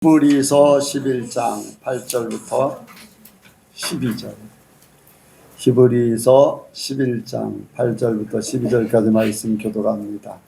히브리서 11장 8절부터 12절. 히브리서 11장 8절부터 12절까지 말씀 교독합니다.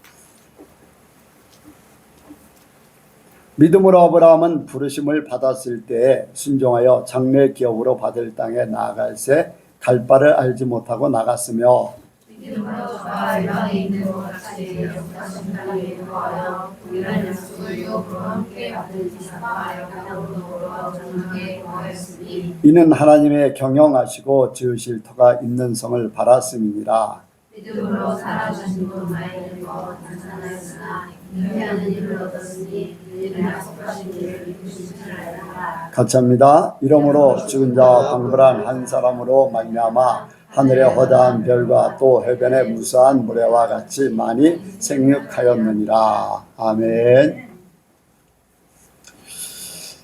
믿음으로 아브라함은 부르심을 받았을 때에 순종하여 장래 기업으로 받을 땅에 나아갈새 갈 바를 알지 못하고 나갔으며, 믿음으로 저가 이방에 있는 것 같이 약속하신 하나님을 구하여 동일한 약속을 유업으로 함께 받은 지사하여 땅으로 전하게 구하였으니, 이는 하나님의 경영하시고 지으실 터가 있는 성을 바랐음이니라. 믿음으로 살아주신 분 말하는 것 단단하였으나 인내하는 일을 얻었으니 이는 약속하신 일을 이루신 줄 알라. 같이 합니다. 이러므로 죽은 자와 방불한 한 사람으로 말미암아 하늘의 허다한 별과 또 해변의 무수한 모래와 같이 많이 생육하였느니라. 아멘.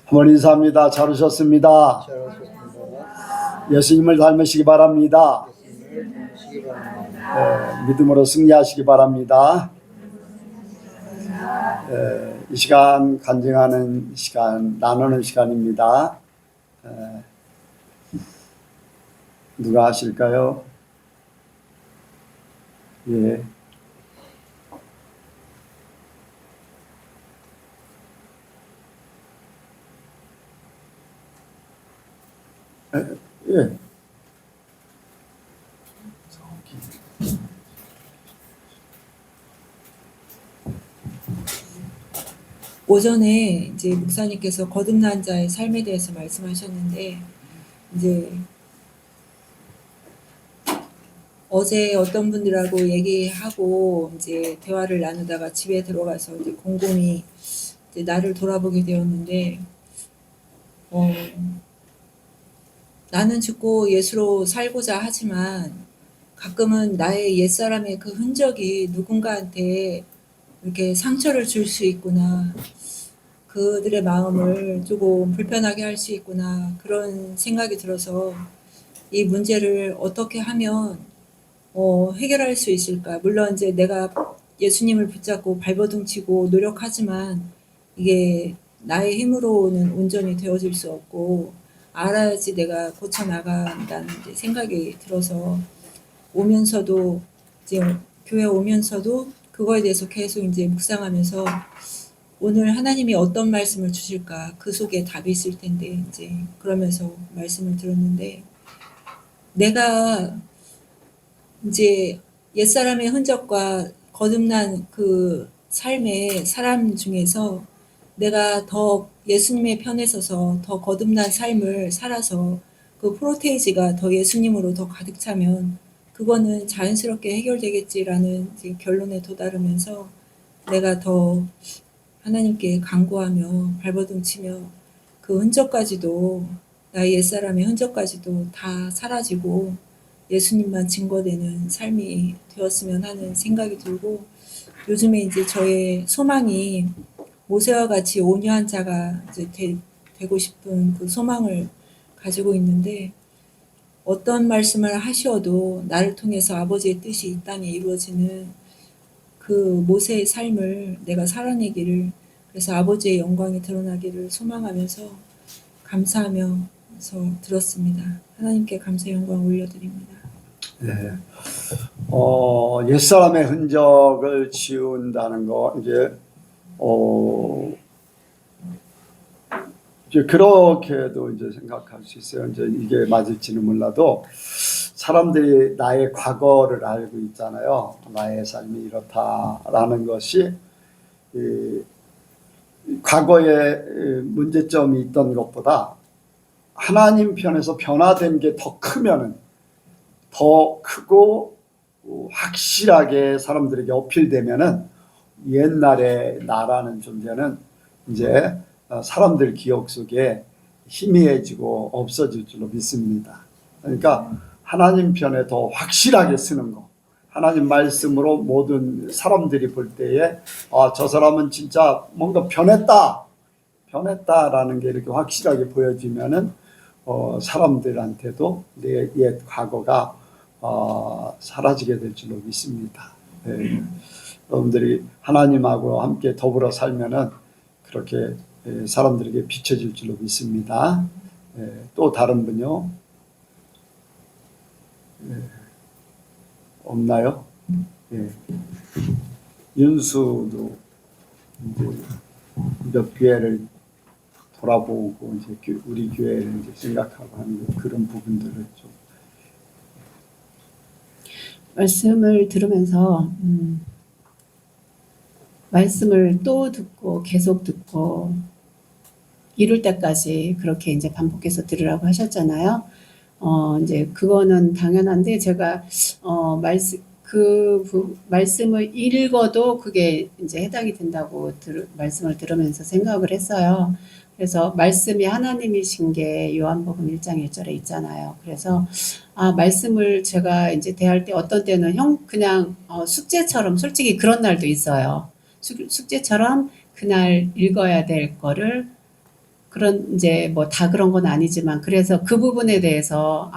한번 인사합니다. 잘 오셨습니다. 예수님을 닮으시기 바랍니다. 믿음으로 승리하시기 바랍니다. 이 시간 간증하는 시간, 나누는 시간입니다. 누가 하실까요? 예. 예. 오전에 이제 목사님께서 거듭난 자의 삶에 대해서 말씀하셨는데, 이제 어제 어떤 분들하고 얘기하고 이제 대화를 나누다가 집에 들어가서 이제 곰곰이 이제 나를 돌아보게 되었는데, 나는 죽고 예수로 살고자 하지만 가끔은 나의 옛사람의 그 흔적이 누군가한테 이렇게 상처를 줄 수 있구나. 그들의 마음을 조금 불편하게 할 수 있구나. 그런 생각이 들어서 이 문제를 어떻게 하면 해결할 수 있을까? 물론 이제 내가 예수님을 붙잡고 발버둥 치고 노력하지만 이게 나의 힘으로는 온전히 되어질 수 없고, 알아야지 내가 고쳐나간다는 생각이 들어서 오면서도 이제 교회 오면서도 그거에 대해서 계속 이제 묵상하면서 오늘 하나님이 어떤 말씀을 주실까, 그 속에 답이 있을 텐데 이제 그러면서 말씀을 들었는데, 내가 이제 옛사람의 흔적과 거듭난 그 삶의 사람 중에서 내가 더 예수님의 편에 서서 더 거듭난 삶을 살아서 그 프로테이지가 더 예수님으로 더 가득 차면 그거는 자연스럽게 해결되겠지라는 이제 결론에 도달하면서 내가 더 하나님께 간구하며 발버둥 치며 그 흔적까지도, 나의 옛사람의 흔적까지도 다 사라지고 예수님만 증거되는 삶이 되었으면 하는 생각이 들고, 요즘에 이제 저의 소망이 모세와 같이 온유한 자가 이제 되고 싶은 그 소망을 가지고 있는데, 어떤 말씀을 하셔도 나를 통해서 아버지의 뜻이 이 땅에 이루어지는 그 모세의 삶을 내가 살아내기를, 그래서 아버지의 영광이 드러나기를 소망하면서 감사하면서 들었습니다. 하나님께 감사 영광 올려드립니다. 네. 옛사람의 흔적을 지운다는 거, 이제 그렇게도 이제 생각할 수 있어요. 이제 이게 맞을지는 몰라도 사람들이 나의 과거를 알고 있잖아요. 나의 삶이 이렇다라는 것이 과거에 문제점이 있던 것보다 하나님 편에서 변화된 게 더 크면은, 더 크고 확실하게 사람들에게 어필되면은 옛날의 나라는 존재는 이제 사람들 기억 속에 희미해지고 없어질 줄로 믿습니다. 그러니까 하나님 편에 더 확실하게 쓰는 거, 하나님 말씀으로 모든 사람들이 볼 때에 저 사람은 진짜 뭔가 변했다라는 게 이렇게 확실하게 보여지면은 사람들한테도 내 옛 과거가 사라지게 될 줄로 믿습니다. 네. 여러분들이 하나님하고 함께 더불어 살면은 그렇게 사람들에게 비춰질 줄로 믿습니다. 또 다른 분요? 없나요? 윤수도 이제 몇 교회를 돌아보고 이제 우리 교회를 이제 생각하고 하는 그런 부분들을 좀 말씀을 들으면서 말씀을 또 듣고 계속 듣고 이룰 때까지 그렇게 이제 반복해서 들으라고 하셨잖아요. 이제 그거는 당연한데 제가 말씀을 읽어도 그게 이제 해당이 된다고 말씀을 들으면서 생각을 했어요. 그래서 말씀이 하나님이신 게 요한복음 1장 1절에 있잖아요. 그래서 말씀을 제가 이제 대할 때 어떤 때는 그냥 숙제처럼 솔직히 그런 날도 있어요. 숙제처럼 그날 읽어야 될 거를 그런 이제 뭐 다 그런 건 아니지만 그래서 그 부분에 대해서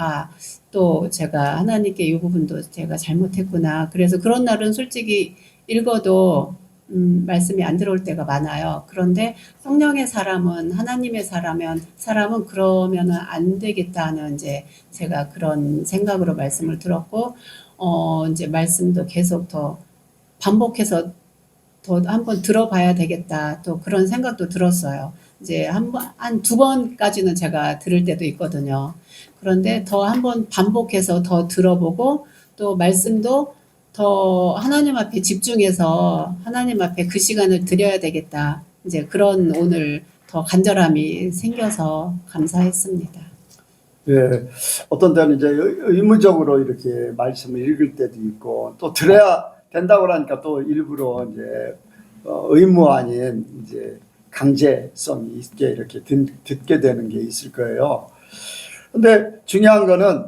또 제가 하나님께 이 부분도 제가 잘못했구나. 그래서 그런 날은 솔직히 읽어도 말씀이 안 들어올 때가 많아요. 그런데 성령의 사람은 하나님의 사람은 그러면은 안 되겠다는 이제 제가 그런 생각으로 말씀을 들었고 이제 말씀도 계속 더 반복해서 더 한번 들어봐야 되겠다. 또 그런 생각도 들었어요. 이제 한 두 번까지는 제가 들을 때도 있거든요. 그런데 더 한번 반복해서 더 들어보고 또 말씀도 더 하나님 앞에 집중해서 하나님 앞에 그 시간을 드려야 되겠다. 이제 그런 오늘 더 간절함이 생겨서 감사했습니다. 어떤 때는 이제 의무적으로 이렇게 말씀을 읽을 때도 있고 또 들어야 된다고 하니까 또 일부러 이제 의무 아닌 이제 강제성이 있게 이렇게 듣게 되는 게 있을 거예요. 근데 중요한 거는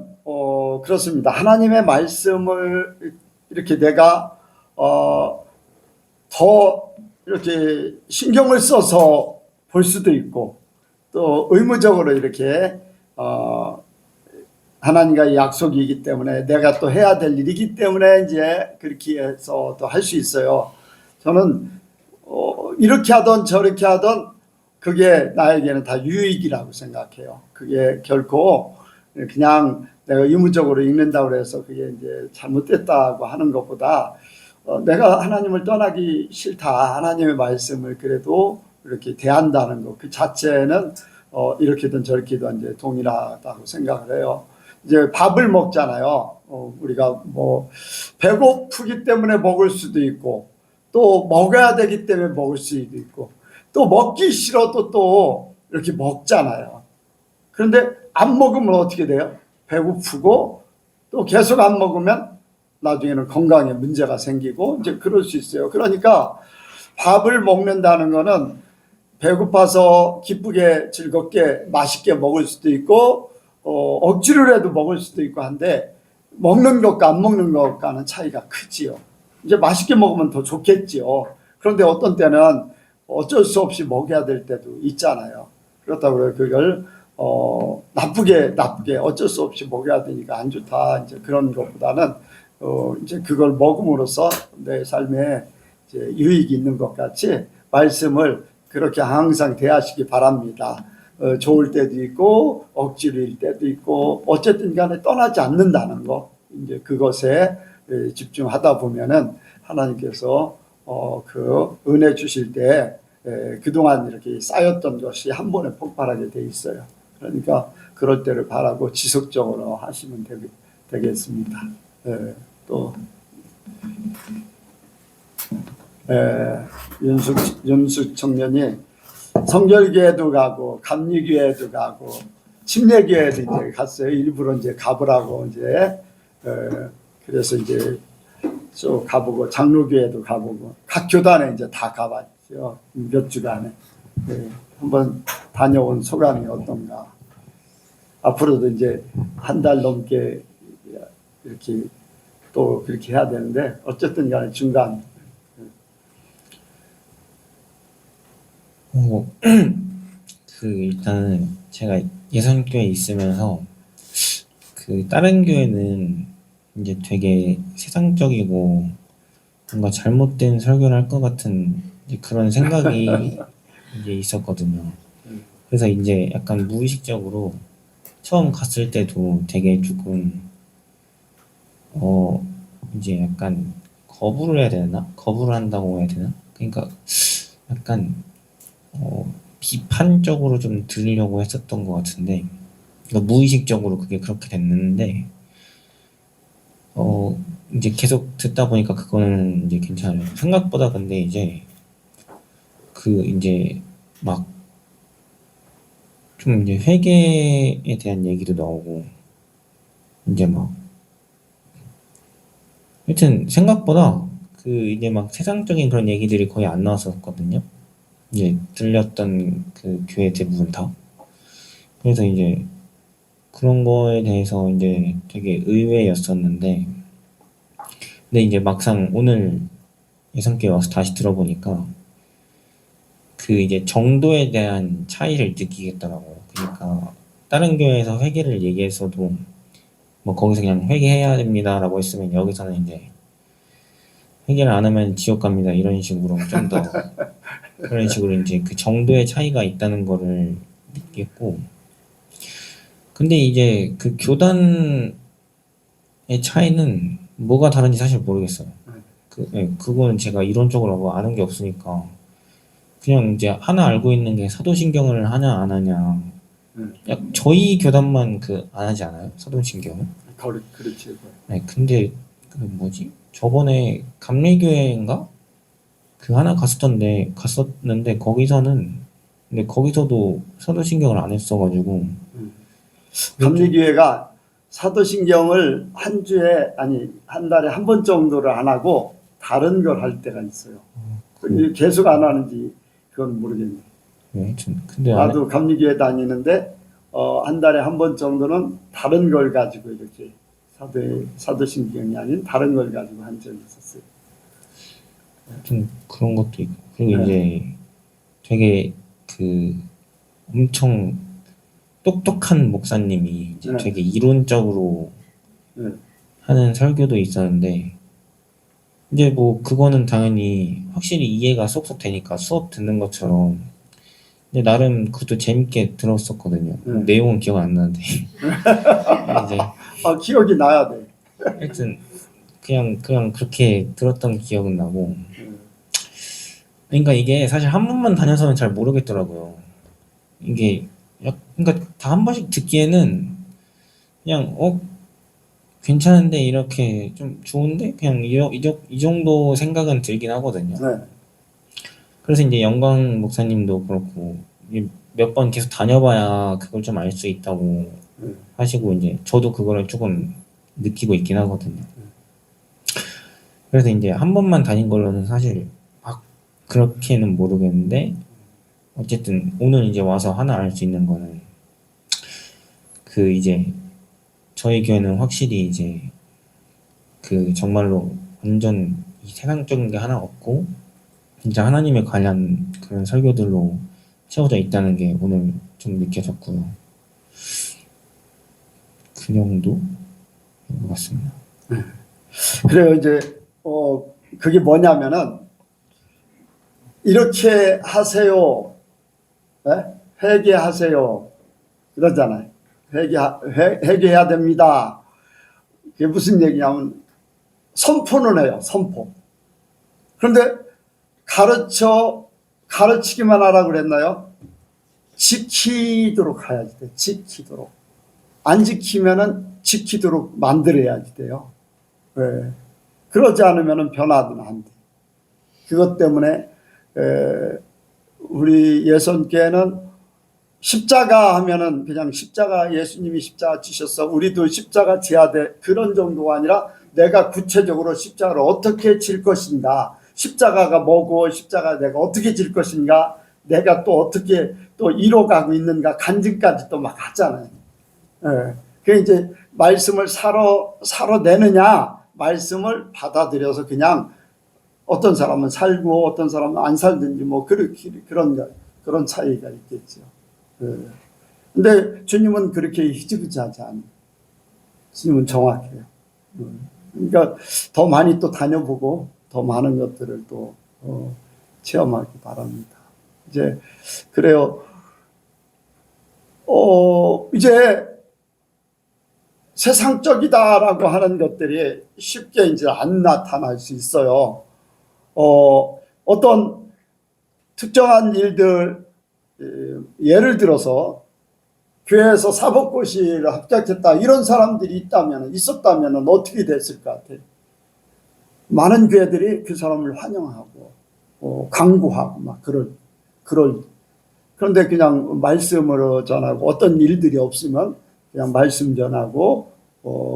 그렇습니다. 하나님의 말씀을 이렇게 내가 더 이렇게 신경을 써서 볼 수도 있고 또 의무적으로 이렇게 하나님과의 약속이기 때문에 내가 또 해야 될 일이기 때문에 이제 그렇게 해서 또 할 수 있어요. 저는 이렇게 하던 저렇게 하던 그게 나에게는 다 유익이라고 생각해요. 그게 결코 그냥 내가 의무적으로 읽는다고 해서 그게 이제 잘못됐다고 하는 것보다 내가 하나님을 떠나기 싫다. 하나님의 말씀을 그래도 이렇게 대한다는 것 그 자체는 이렇게든 저렇게든 이제 동일하다고 생각을 해요. 이제 밥을 먹잖아요. 우리가 뭐 배고프기 때문에 먹을 수도 있고 또 먹어야 되기 때문에 먹을 수도 있고 또 먹기 싫어도 또 이렇게 먹잖아요. 그런데 안 먹으면 어떻게 돼요? 배고프고 또 계속 안 먹으면 나중에는 건강에 문제가 생기고 이제 그럴 수 있어요. 그러니까 밥을 먹는다는 거는 배고파서 기쁘게 즐겁게 맛있게 먹을 수도 있고 억지로 해도 먹을 수도 있고 한데 먹는 것과 안 먹는 것과는 차이가 크지요. 이제 맛있게 먹으면 더 좋겠지요. 그런데 어떤 때는 어쩔 수 없이 먹어야 될 때도 있잖아요. 그렇다고 그걸 나쁘게 어쩔 수 없이 먹어야 되니까 안 좋다. 이제 그런 것보다는 이제 그걸 먹음으로써 내 삶에 이제 유익이 있는 것 같이 말씀을 그렇게 항상 대하시기 바랍니다. 좋을 때도 있고 억지로일 때도 있고 어쨌든 간에 떠나지 않는다는 거 이제 그것에 집중하다 보면은 하나님께서 그 은혜 주실 때 그동안 이렇게 쌓였던 것이 한 번에 폭발하게 돼 있어요. 그러니까 그럴 때를 바라고 지속적으로 하시면 되겠습니다. 또 윤숙 청년이 성결교회도 가고 감리교회도 가고 침례교회도 이제 갔어요. 일부러 이제 가보라고 이제 그래서 이제 쭉 가보고 장로교회도 가보고 각 교단에 이제 다 가봤죠. 몇 주간에 한번 다녀온 소감이 어떤가. 앞으로도 이제 한 달 넘게 이렇게 또 그렇게 해야 되는데 어쨌든 간에 중간 일단은 제가 예선교회에 있으면서 다른 교회는 이제 되게 세상적이고 뭔가 잘못된 설교를 할 것 같은 그런 생각이 이제 있었거든요. 그래서 이제 약간 무의식적으로 처음 갔을 때도 되게 조금 이제 약간 거부를 해야 되나? 거부를 한다고 해야 되나? 그러니까 약간 비판적으로 좀 들으려고 했었던 것 같은데, 그러니까 무의식적으로 그게 그렇게 됐는데, 이제 계속 듣다 보니까 그거는 이제 괜찮아요. 생각보다 근데 이제 이제 막 좀 이제 회계에 대한 얘기도 나오고, 이제 막 하여튼 생각보다 이제 막 세상적인 그런 얘기들이 거의 안 나왔었거든요. 이제 들렸던 그 교회 대부분 다. 그래서 이제 그런 거에 대해서 이제 되게 의외였었는데, 근데 이제 막상 오늘 예선교회 와서 다시 들어보니까 이제 정도에 대한 차이를 느끼겠더라고요. 그러니까 다른 교회에서 회개를 얘기했어도 뭐 거기서 그냥 회개해야 됩니다라고 했으면 여기서는 이제 회개를 안 하면 지옥 갑니다 이런 식으로 좀 더 그런 식으로 이제 그 정도의 차이가 있다는 거를 느꼈고, 근데 이제 그 교단의 차이는 뭐가 다른지 사실 모르겠어요. 그거는 제가 이론적으로 뭐 아는 게 없으니까 그냥 이제 하나 알고 있는 게 사도신경을 하냐 안 하냐. 저희 교단만 안 하지 않아요? 사도신경을? 그렇지. 네, 근데 뭐지? 저번에 감리교회인가? 하나 갔었는데 근데 거기서도 사도신경을 안 했어가지고. 감리교회가 사도신경을 한 달에 한 번 정도를 안 하고 다른 걸 할 때가 있어요. 계속 안 하는지 그건 모르겠네. 네, 근데 나도 감리교회 다니는데 한 달에 한 번 정도는 다른 걸 가지고 이렇게 사도신경이 아닌 다른 걸 가지고 한 적이 있었어요. 좀 그런 것도 있고, 그리고 이제 되게 엄청 똑똑한 목사님이 이제 되게 이론적으로 하는 설교도 있었는데, 이제 뭐 그거는 당연히 확실히 이해가 쏙쏙 되니까 수업 듣는 것처럼, 근데 나름 그것도 재밌게 들었었거든요. 내용은 기억 안 나는데 이제 기억이 나야 돼. 하여튼 그냥 그렇게 들었던 기억은 나고, 그러니까 이게 사실 한 번만 다녀서는 잘 모르겠더라고요. 이게 그러니까 다 한 번씩 듣기에는 그냥 괜찮은데, 이렇게 좀 좋은데 그냥 이 정도 생각은 들긴 하거든요. 그래서 이제 영광 목사님도 그렇고 몇 번 계속 다녀봐야 그걸 좀 알 수 있다고 하시고, 이제 저도 그거를 조금 느끼고 있긴 하거든요. 그래서 이제 한 번만 다닌 걸로는 사실 막 그렇게는 모르겠는데, 어쨌든 오늘 이제 와서 하나 알 수 있는 거는 이제 저희 교회는 확실히 이제 정말로 완전 이 세상적인 게 하나 없고 진짜 하나님에 관한 그런 설교들로 채워져 있다는 게 오늘 좀 느껴졌고요. 그 정도인 것 같습니다. 그래요. 이제 그게 뭐냐면은 이렇게 하세요, 회개하세요 그러잖아요. 회개해야 됩니다. 그게 무슨 얘기냐면 선포는 해요. 선포. 그런데 가르치기만 하라고 그랬나요? 지키도록 해야지 돼. 지키도록. 안 지키면은 지키도록 만들어야지 돼요. 네. 그러지 않으면은 변화는 안 돼. 그것 때문에 우리 예선교회는 십자가 하면은 그냥 예수님이 십자가 지셨어, 우리도 십자가 지어야 돼, 그런 정도가 아니라 내가 구체적으로 십자가를 어떻게 질 것인가, 십자가가 뭐고 십자가 내가 어떻게 질 것인가, 내가 또 어떻게 또 이뤄가고 있는가, 간증까지 또 막 하잖아요. 그 이제 말씀을 살아내느냐, 말씀을 받아들여서 그냥 어떤 사람은 살고 어떤 사람은 안 살든지 뭐 그런 차이가 있겠죠. 근데 주님은 그렇게 희지부지하지 않아요. 주님은 정확해요. 그러니까 더 많이 또 다녀보고 더 많은 것들을 또 체험하기 바랍니다. 이제 그래요. 이제 세상적이다라고 하는 것들이 쉽게 이제 안 나타날 수 있어요. 어떤 특정한 일들, 예를 들어서 교회에서 사법고시를 합격했다 이런 사람들이 있었다면 어떻게 됐을 것 같아요? 많은 교회들이 그 사람을 환영하고 광고하고 막 그런데 그냥 말씀으로 전하고 어떤 일들이 없으면 그냥 말씀 전하고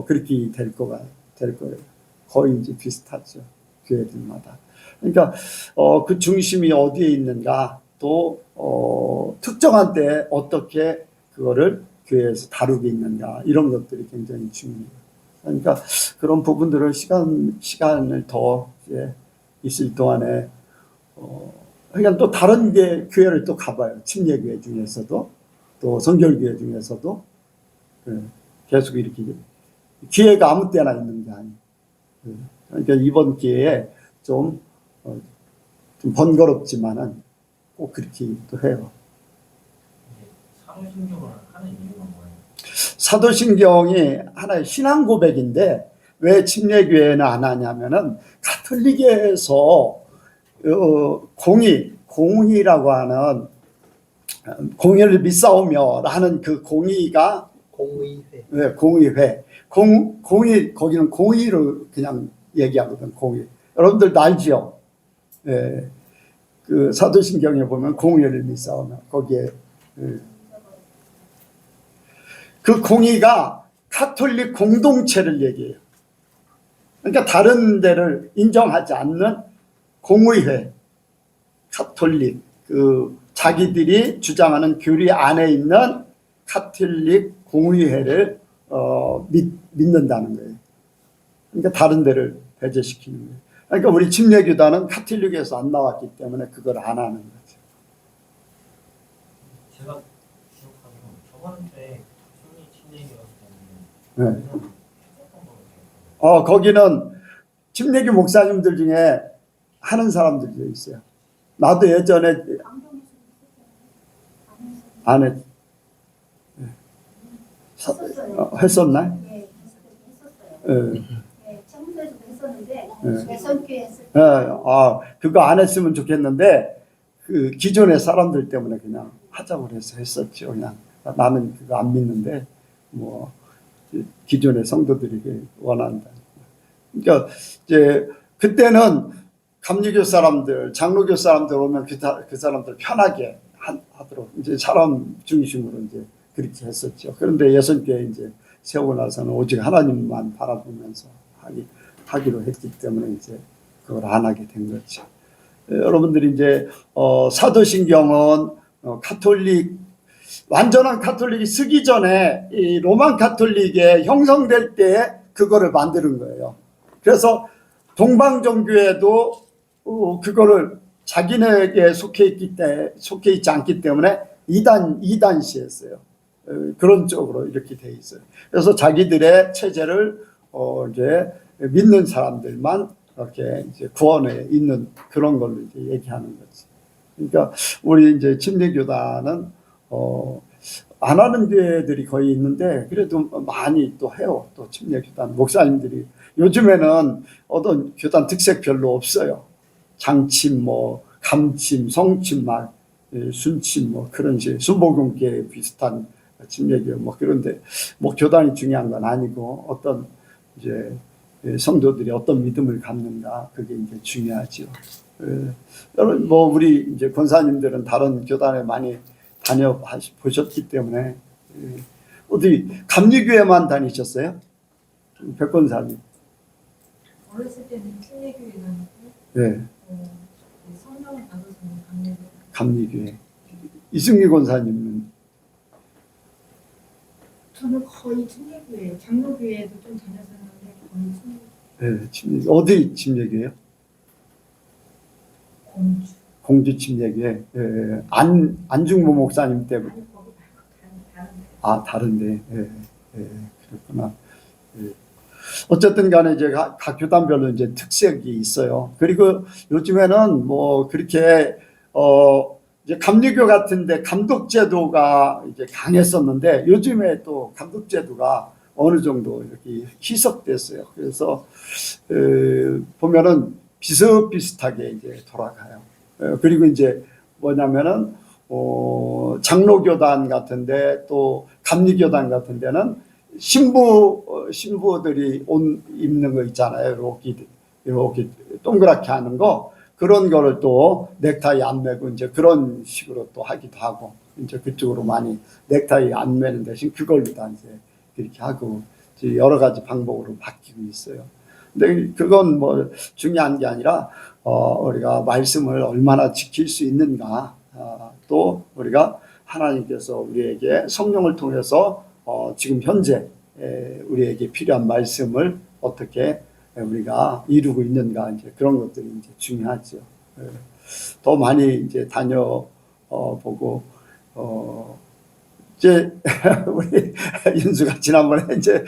그렇게 될 거예요. 거의 이제 비슷하죠. 교회들마다. 그러니까 그 중심이 어디에 있는가, 또 특정한 때에 어떻게 그거를 교회에서 다루고 있는가, 이런 것들이 굉장히 중요해요. 그러니까 그런 부분들을 시간을 더 이제 있을 동안에 그러니까 또 다른 교회를 또 가봐요. 침례교회 중에서도, 또 성결교회 중에서도 계속 이렇게 기회가 아무 때나 있는 게 아니에요. 그러니까 이번 기회에 좀 번거롭지만은 꼭 그렇게 또 해요. 사도신경을 하는 이유가 뭐예요? 사도신경이 하나의 신앙 고백인데 왜 침례교회는 안 하냐면은 가톨릭에서 공의라고 하는 공의를 믿사오며 라는 그 공의가 공의회. 거기는 공의를 그냥 얘기하거든, 공의. 여러분들도 알지요? 예. 그 사도신경에 보면 공의를 믿사오며 거기에 그 공의가 가톨릭 공동체를 얘기해요. 그러니까 다른 데를 인정하지 않는 공의회, 가톨릭, 자기들이 주장하는 교리 안에 있는 가톨릭 공의회를 믿는다는 거예요. 그러니까 다른 데를 배제시키는 거예요. 그러니까 우리 침례교단은 가톨릭에서 안 나왔기 때문에 그걸 안 하는 거죠. 제가 기억하기로 저번 주에 침례교였을 때는 네. 거기는 침례교 목사님들 중에 하는 사람들이 있어요. 나도 예전에 안 했. 했었나? 네, 했었어요. 네, 청소에서도 했었는데 개선교회 했을 때 그거 안 했으면 좋겠는데 그 기존의 사람들 때문에 그냥 하자고 해서 했었죠. 그냥 나는 그거 안 믿는데 뭐 기존의 성도들이 원한다. 그러니까 이제 그때는 감리교 사람들, 장로교 사람들 오면 그 사람들 편하게 하도록 이제 사람 중심으로 이제 그렇게 했었죠. 그런데 예선교회 이제 세우고 나서는 오직 하나님만 바라보면서 하기로 했기 때문에 이제 그걸 안 하게 된 거죠. 여러분들이 이제 사도신경은 완전한 가톨릭이 쓰기 전에 이 로만 가톨릭에 형성될 때 그거를 만드는 거예요. 그래서 동방정교회도 그거를 자기네에게 속해 있지 않기 때문에 이단시했어요. 그런 쪽으로 이렇게 돼 있어요. 그래서 자기들의 체제를 이제 믿는 사람들만 이렇게 이제 구원에 있는 그런 걸로 이제 얘기하는 거지. 그러니까 우리 이제 침례교단은 안 하는 교회들이 거의 있는데 그래도 많이 또 해요. 또 침례교단 목사님들이 요즘에는 어떤 교단 특색 별로 없어요. 장침, 뭐 감침, 성침, 막 순침, 뭐 그런 식 순복음교회 비슷한 침례교 뭐 그런데 뭐 교단이 중요한 건 아니고 어떤 이제 성도들이 어떤 믿음을 갖는가 그게 이제 중요하죠. 여러분 뭐 우리 이제 권사님들은 다른 교단에 많이 보셨기 때문에 어디 감리교회만 다니셨어요? 백권사님. 어렸을 때는 침례교회 다녔고, 네. 성경을 받아서는 감리교회. 감리교회. 이승미 권사님은 저는 거의 침례교회, 장로교회도 좀 다녔었는데 거의 침례교회. 네, 침례 어디 침례교회요? 공주. 공주 침례교회. 네, 안중모 목사님 때문에. 아니 거기 말고 다른데. 다른데. 그렇구나. 어쨌든 간에 이제 각 교단별로 이제 특색이 있어요. 그리고 요즘에는 뭐 그렇게 이제 감리교 같은데 감독제도가 이제 강했었는데 요즘에 또 감독제도가 어느 정도 이렇게 희석됐어요. 그래서 보면은 비슷비슷하게 이제 돌아가요. 그리고 이제 뭐냐면은 장로교단 같은데 또 감리교단 같은 데는 신부들이 옷 입는 거 있잖아요. 이렇게 동그랗게 하는 거. 그런 거를 또 넥타이 안 매고 이제 그런 식으로 또 하기도 하고, 이제 그쪽으로 많이 넥타이 안 매는 대신 그걸로 다 이제 그렇게 하고 이제 여러 가지 방법으로 바뀌고 있어요. 근데 그건 뭐 중요한 게 아니라 우리가 말씀을 얼마나 지킬 수 있는가, 또 우리가 하나님께서 우리에게 성령을 통해서 지금 현재 우리에게 필요한 말씀을 어떻게 우리가 이루고 있는가, 이제 그런 것들이 이제 중요하죠. 더 많이 이제 다녀보고 이제 우리 윤수가 지난번에 이제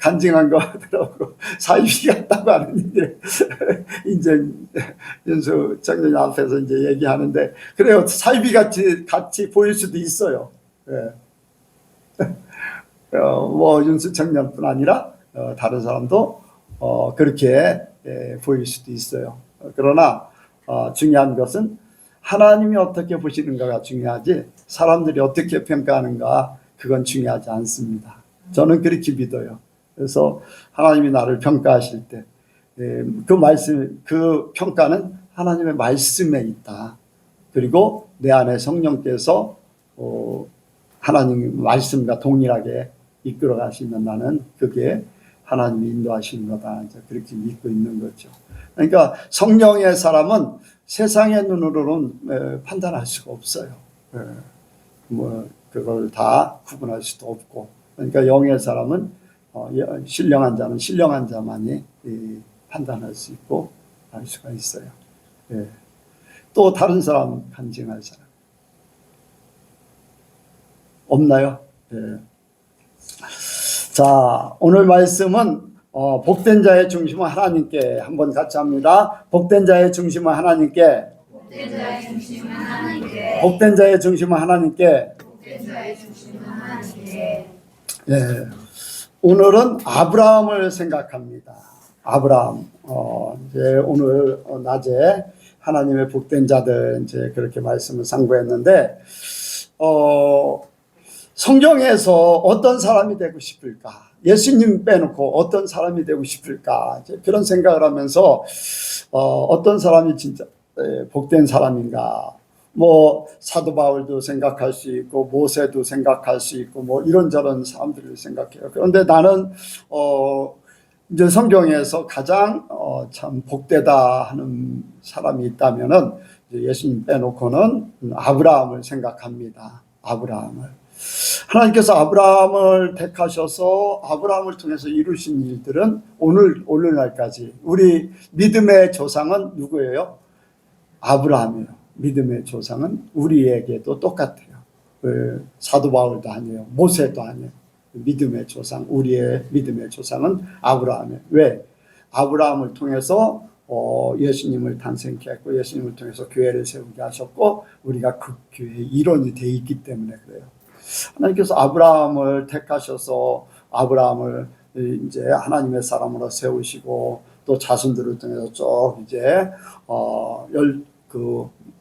간증한 거 들어보고 사이비 같다고 하는 얘기를 이제 윤수 장로님 앞에서 이제 얘기하는데, 그래요. 사이비 같이 보일 수도 있어요. 뭐 윤수 청년뿐 아니라 다른 사람도 그렇게 보일 수도 있어요. 그러나 중요한 것은 하나님이 어떻게 보시는가가 중요하지, 사람들이 어떻게 평가하는가 그건 중요하지 않습니다. 저는 그렇게 믿어요. 그래서 하나님이 나를 평가하실 때 그 평가는 하나님의 말씀에 있다. 그리고 내 안에 성령께서 하나님 말씀과 동일하게 이끌어 가시면 나는 그게 하나님이 인도하시는 거다, 이제 그렇게 믿고 있는 거죠. 그러니까 성령의 사람은 세상의 눈으로는 판단할 수가 없어요. 뭐 그걸 다 구분할 수도 없고, 그러니까 영의 사람은 신령한 자는 신령한 자만이 판단할 수 있고 알 수가 있어요. 또 다른 사람 간증할 사람 없나요? 자, 오늘 말씀은 복된 자의 중심은 하나님께, 한번 같이 합니다. 복된 자의 중심은 하나님께. 복된 자의 중심은 하나님께. 복된 자의 중심은 하나님께. 복된 자의 중심은 하나님께. 오늘은 아브라함을 생각합니다. 아브라함. 이제 오늘 낮에 하나님의 복된 자들 이제 그렇게 말씀을 상고했는데, 성경에서 어떤 사람이 되고 싶을까? 예수님 빼놓고 어떤 사람이 되고 싶을까? 이제 그런 생각을 하면서 어떤 사람이 진짜 복된 사람인가? 뭐 사도 바울도 생각할 수 있고 모세도 생각할 수 있고 뭐 이런저런 사람들을 생각해요. 그런데 나는 이제 성경에서 가장 참 복되다 하는 사람이 있다면은 예수님 빼놓고는 아브라함을 생각합니다. 아브라함을. 하나님께서 아브라함을 택하셔서 아브라함을 통해서 이루신 일들은 오늘날까지 우리 믿음의 조상은 누구예요? 아브라함이에요. 믿음의 조상은 우리에게도 똑같아요. 사도 바울도 아니에요. 모세도 아니에요. 믿음의 조상, 우리의 믿음의 조상은 아브라함이에요. 왜? 아브라함을 통해서 예수님을 탄생케 했고 예수님을 통해서 교회를 세우게 하셨고 우리가 그 교회의 일원이 되어 있기 때문에 그래요. 하나님께서 아브라함을 택하셔서 아브라함을 이제 하나님의 사람으로 세우시고 또 자손들을 통해서 쭉 이제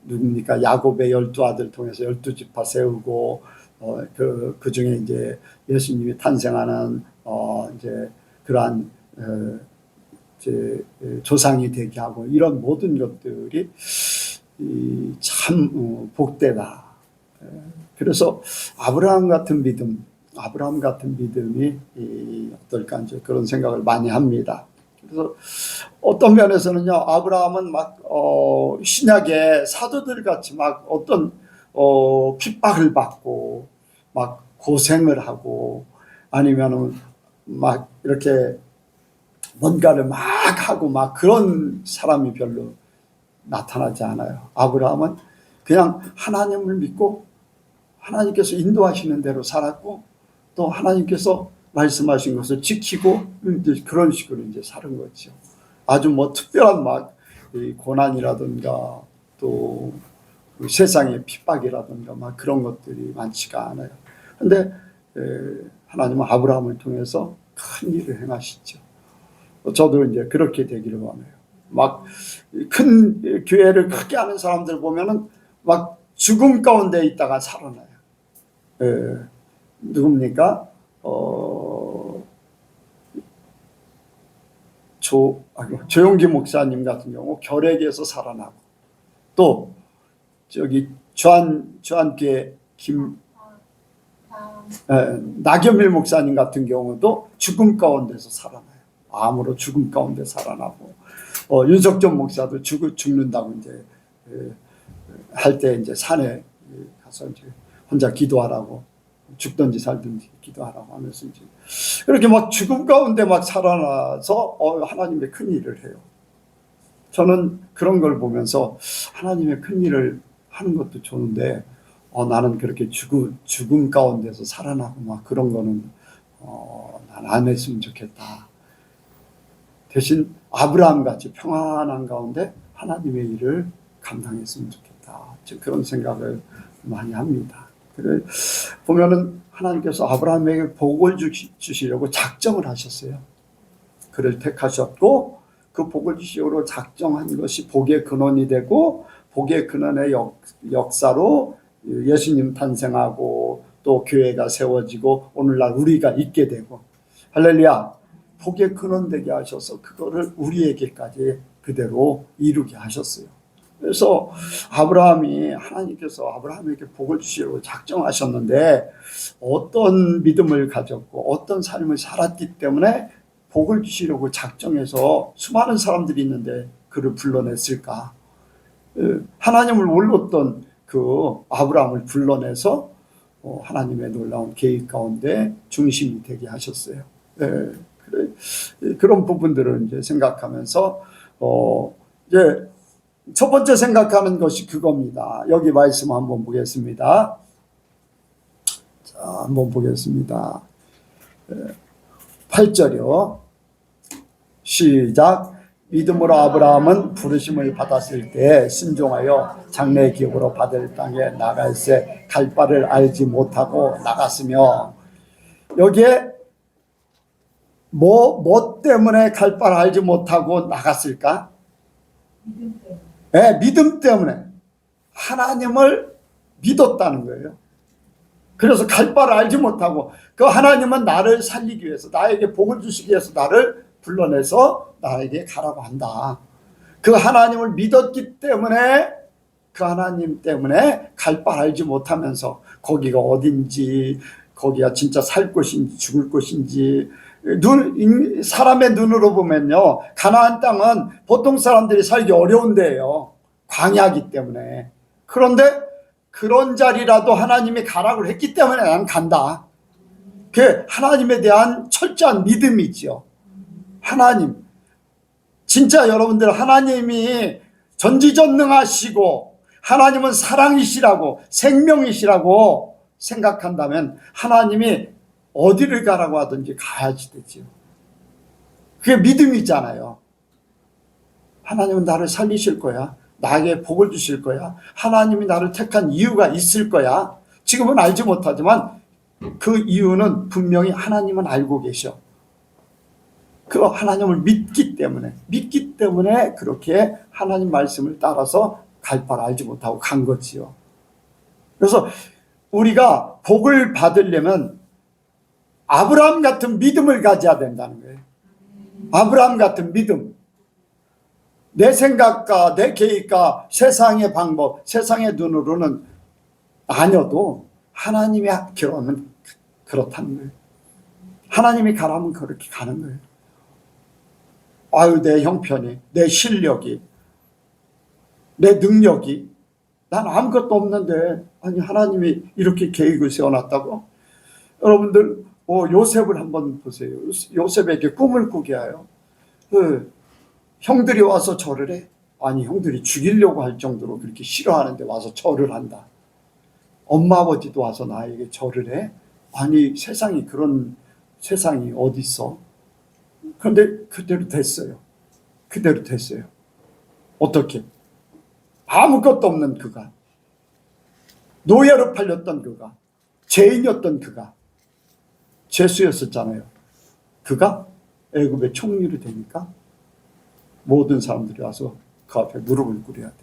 누굽니까? 야곱의 12아들 통해서 12지파 세우고 그 중에 이제 예수님이 탄생하는 이제 그러한 이제 조상이 되게 하고 이런 모든 것들이 참 복되다. 그래서 아브라함 같은 믿음이 어떨까 이제 그런 생각을 많이 합니다. 그래서 어떤 면에서는요, 아브라함은 막 신약의 사도들 같이 막 어떤 핍박을 받고 막 고생을 하고 아니면은 막 이렇게 뭔가를 막 하고 막 그런 사람이 별로 나타나지 않아요. 아브라함은 그냥 하나님을 믿고 하나님께서 인도하시는 대로 살았고 또 하나님께서 말씀하신 것을 지키고 이제 그런 식으로 이제 사는 거죠. 아주 뭐 특별한 막 고난이라든가 또 그 세상의 핍박이라든가 막 그런 것들이 많지가 않아요. 근데 하나님은 아브라함을 통해서 큰 일을 행하시죠. 저도 이제 그렇게 되기를 원해요. 막 큰 교회를 크게 하는 사람들 보면은 막 죽음 가운데 있다가 살아나요. 누굽니까? 조용기 목사님 같은 경우 결핵에서 살아나고, 또 저기 주한교회 나겸일 목사님 같은 경우도 죽음 가운데서 살아나요. 암으로 죽음 가운데 살아나고, 윤석전 목사도 죽는다고 이제 할 때 이제 산에 가서 이제 혼자 기도하라고, 죽든지 살든지 기도하라고 하면서 이제 이렇게 막 죽음 가운데 막 살아나서 하나님의 큰 일을 해요. 저는 그런 걸 보면서 하나님의 큰 일을 하는 것도 좋은데 나는 그렇게 죽음 가운데서 살아나고 막 그런 거는 난 안 했으면 좋겠다. 대신 아브라함 같이 평안한 가운데 하나님의 일을 감당했으면 좋겠다. 그런 생각을 많이 합니다. 그래 보면은 하나님께서 아브라함에게 복을 주시려고 작정을 하셨어요. 그를 택하셨고 그 복을 주시려고 작정한 것이 복의 근원이 되고, 복의 근원의 역사로 예수님 탄생하고 또 교회가 세워지고 오늘날 우리가 있게 되고, 할렐루야. 복의 근원 되게 하셔서 그거를 우리에게까지 그대로 이루게 하셨어요. 그래서 하나님께서 아브라함에게 복을 주시려고 작정하셨는데 어떤 믿음을 가졌고 어떤 삶을 살았기 때문에 복을 주시려고 작정해서 수많은 사람들이 있는데 그를 불러냈을까? 하나님을 몰랐던 그 아브라함을 불러내서 하나님의 놀라운 계획 가운데 중심이 되게 하셨어요. 그런 부분들을 이제 생각하면서 이제 첫 번째 생각하는 것이 그겁니다. 여기 말씀 한번 보겠습니다. 자, 한번 보겠습니다. 8절이요. 시작. 믿음으로 아브라함은 부르심을 받았을 때 순종하여 장래 기업으로 받을 땅에 나갈새 갈 바를 알지 못하고 나갔으며, 여기에 뭐 때문에 갈 바를 알지 못하고 나갔을까? 믿음 때문에. 네, 믿음 때문에. 하나님을 믿었다는 거예요. 그래서 갈 바를 알지 못하고, 그 하나님은 나를 살리기 위해서, 나에게 복을 주시기 위해서 나를 불러내서 나에게 가라고 한다. 그 하나님을 믿었기 때문에, 그 하나님 때문에 갈 바를 알지 못하면서 거기가 어딘지, 거기가 진짜 살 곳인지 죽을 곳인지, 사람의 눈으로 보면요, 가나안 땅은 보통 사람들이 살기 어려운 데예요. 광야이기 때문에. 그런데 그런 자리라도 하나님이 가라고 했기 때문에 난 간다. 그 하나님에 대한 철저한 믿음이 있죠. 하나님, 진짜 여러분들 하나님이 전지전능하시고 하나님은 사랑이시라고 생명이시라고 생각한다면 하나님이 어디를 가라고 하든지 가야지 되지요. 그게 믿음이잖아요. 하나님은 나를 살리실 거야. 나에게 복을 주실 거야. 하나님이 나를 택한 이유가 있을 거야. 지금은 알지 못하지만 그 이유는 분명히 하나님은 알고 계셔. 그 하나님을 믿기 때문에 그렇게 하나님 말씀을 따라서 갈 바를 알지 못하고 간 거지요. 그래서 우리가 복을 받으려면 아브라함 같은 믿음을 가져야 된다는 거예요. 아브라함 같은 믿음. 내 생각과 내 계획과 세상의 방법, 세상의 눈으로는 아니어도 하나님이 그러면 그렇다는 거예요. 하나님이 가라면 그렇게 가는 거예요. 아유, 내 형편이, 내 실력이, 내 능력이, 난 아무것도 없는데 아니 하나님이 이렇게 계획을 세워놨다고? 여러분들 요셉을 한번 보세요. 요셉에게 꿈을 꾸게 해요. 형들이 와서 절을 해. 아니 형들이 죽이려고 할 정도로 그렇게 싫어하는데 와서 절을 한다. 엄마 아버지도 와서 나에게 절을 해. 아니 세상이 그런 세상이 어디 있어? 그런데 그대로 됐어요. 그대로 됐어요. 어떻게? 아무것도 없는 그가 노예로 팔렸던 그가, 죄인이었던 그가, 죄수였었잖아요. 그가 애굽의 총리로 되니까 모든 사람들이 와서 그 앞에 무릎을 꿇어야 돼.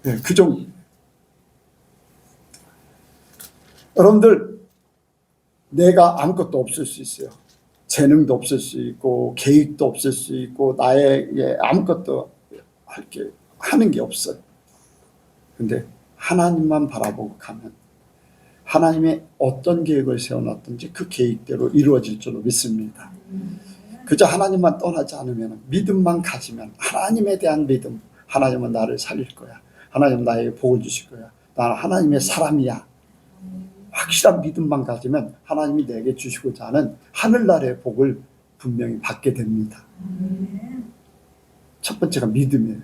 네, 그 정도. 여러분들, 내가 아무것도 없을 수 있어요. 재능도 없을 수 있고 계획도 없을 수 있고 나에게 아무것도 하는 게 없어요. 근데 하나님만 바라보고 가면 하나님이 어떤 계획을 세워놨든지 그 계획대로 이루어질 줄로 믿습니다. 그저 하나님만 떠나지 않으면, 믿음만 가지면, 하나님에 대한 믿음, 하나님은 나를 살릴 거야, 하나님은 나에게 복을 주실 거야, 나는 하나님의 사람이야, 확실한 믿음만 가지면 하나님이 내게 주시고자 하는 하늘나라의 복을 분명히 받게 됩니다. 첫 번째가 믿음이에요.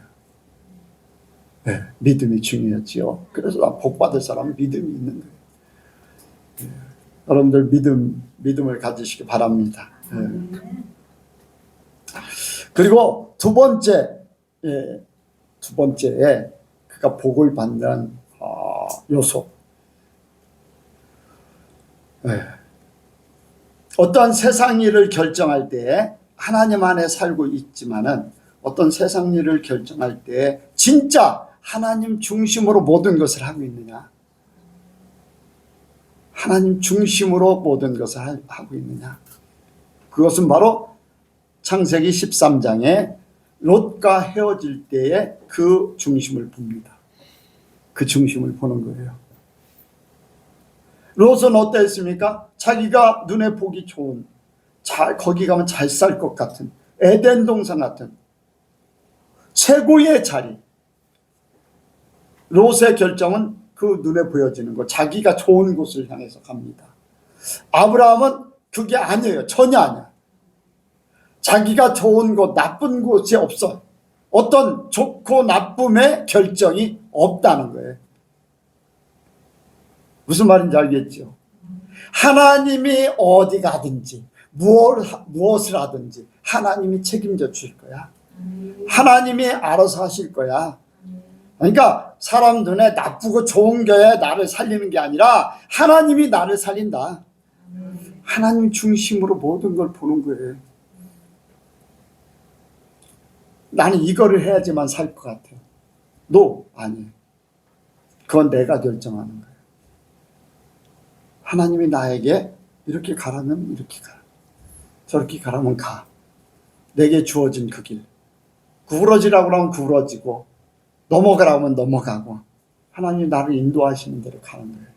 네, 믿음이 중요하지요. 그래서 복 받을 사람은 믿음이 있는 거예요. 네, 여러분들 믿음을 가지시기 바랍니다. 네. 그리고 두 번째에 그가 복을 받는 요소. 네. 어떠한 세상 일을 결정할 때 하나님 안에 살고 있지만은 어떤 세상 일을 결정할 때 진짜 하나님 중심으로 모든 것을 하고 있느냐, 하나님 중심으로 모든 것을 하고 있느냐. 그것은 바로 창세기 13장에 롯과 헤어질 때에 그 중심을 봅니다. 그 중심을 보는 거예요. 롯은 어땠습니까? 자기가 눈에 보기 좋은, 거기 가면 잘 살 것 같은, 에덴 동산 같은 최고의 자리. 롯의 결정은 그 눈에 보여지는 것, 자기가 좋은 곳을 향해서 갑니다. 아브라함은 그게 아니에요. 전혀 아니야. 자기가 좋은 곳, 나쁜 곳이 없어. 어떤 좋고 나쁨의 결정이 없다는 거예요. 무슨 말인지 알겠죠? 하나님이 어디 가든지 무엇을 하든지 하나님이 책임져 줄 거야. 하나님이 알아서 하실 거야. 그러니까 사람 눈에 나쁘고 좋은 게 나를 살리는 게 아니라 하나님이 나를 살린다. 하나님 중심으로 모든 걸 보는 거예요. 나는 이거를 해야지만 살 것 같아. 아니에요. 그건 내가 결정하는 거예요. 하나님이 나에게 이렇게 가라면 이렇게 가, 저렇게 가라면 가. 내게 주어진 그 길. 구부러지라고 하면 구부러지고, 넘어가라고 하면 넘어가고, 하나님이 나를 인도하시는 대로 가는 거예요.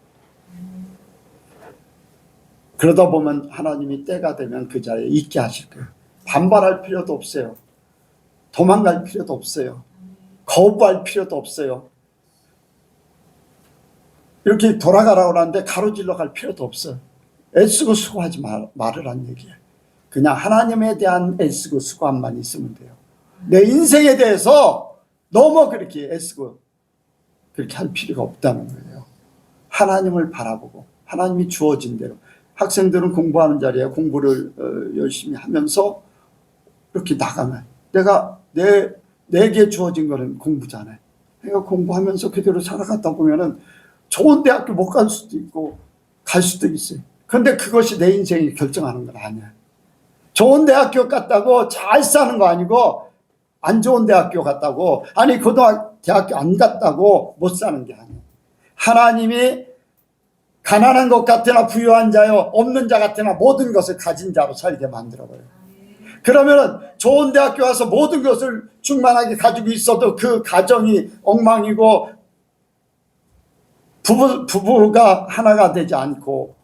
그러다 보면 하나님이 때가 되면 그 자리에 있게 하실 거예요. 반발할 필요도 없어요. 도망갈 필요도 없어요. 거부할 필요도 없어요. 이렇게 돌아가라고 하는데 가로질러 갈 필요도 없어요. 애쓰고 수고하지 말으란 얘기예요. 그냥 하나님에 대한 애쓰고 수고함만 있으면 돼요. 내 인생에 대해서 너무 그렇게 애쓰고 그렇게 할 필요가 없다는 거예요. 하나님을 바라보고 하나님이 주어진 대로. 학생들은 공부하는 자리에 공부를 열심히 하면서 이렇게 나가면, 내게 주어진 거는 공부잖아요. 내가 공부하면서 그대로 살아가다 보면은 좋은 대학교 못 갈 수도 있고 갈 수도 있어요. 그런데 그것이 내 인생이 결정하는 건 아니야. 좋은 대학교 갔다고 잘 사는 거 아니고, 안 좋은 대학교 갔다고, 아니 대학교 안 갔다고 못 사는 게 아니야. 하나님이 가난한 것 같으나 부유한 자요, 없는 자 같으나 모든 것을 가진 자로 살게 만들어버려요. 그러면은 좋은 대학교 가서 모든 것을 충만하게 가지고 있어도 그 가정이 엉망이고 부부가 하나가 되지 않고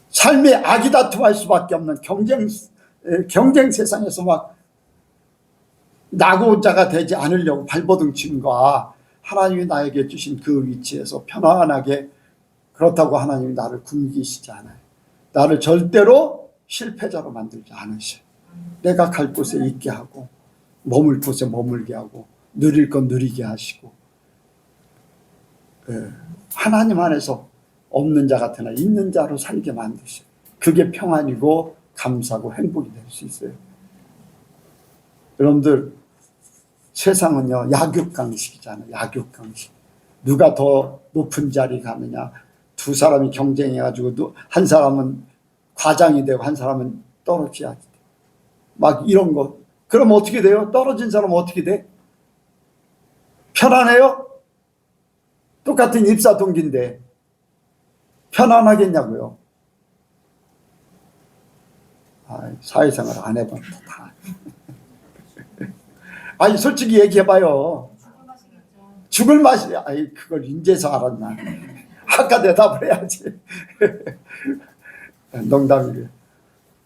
삶의 아기다툼할 수밖에 없는 경쟁 세상에서 막 낙오자가 되지 않으려고 발버둥 치는 거야. 하나님이 나에게 주신 그 위치에서 편안하게, 그렇다고 하나님이 나를 굶기시지 않아요. 나를 절대로 실패자로 만들지 않으셔요. 내가 갈 곳에 있게 하고, 머물 곳에 머물게 하고, 누릴 건 누리게 하시고, 하나님 안에서 없는 자 같으나 있는 자로 살게 만드셔요. 그게 평안이고 감사고 행복이 될 수 있어요. 여러분들, 세상은요 약육강식이잖아요. 약육강식. 누가 더 높은 자리 가느냐. 두 사람이 경쟁해가지고 한 사람은 과장이 되고 한 사람은 떨어져야 돼. 막 이런 거. 그럼 어떻게 돼요? 떨어진 사람은 어떻게 돼? 편안해요? 똑같은 입사 동기인데 편안하겠냐고요? 사회생활 안 해봤다. 다. 아니 솔직히 얘기해봐요. 죽을 맛이. 그걸 인제서 알았나? 아까 대답을 해야지. 농담이에요.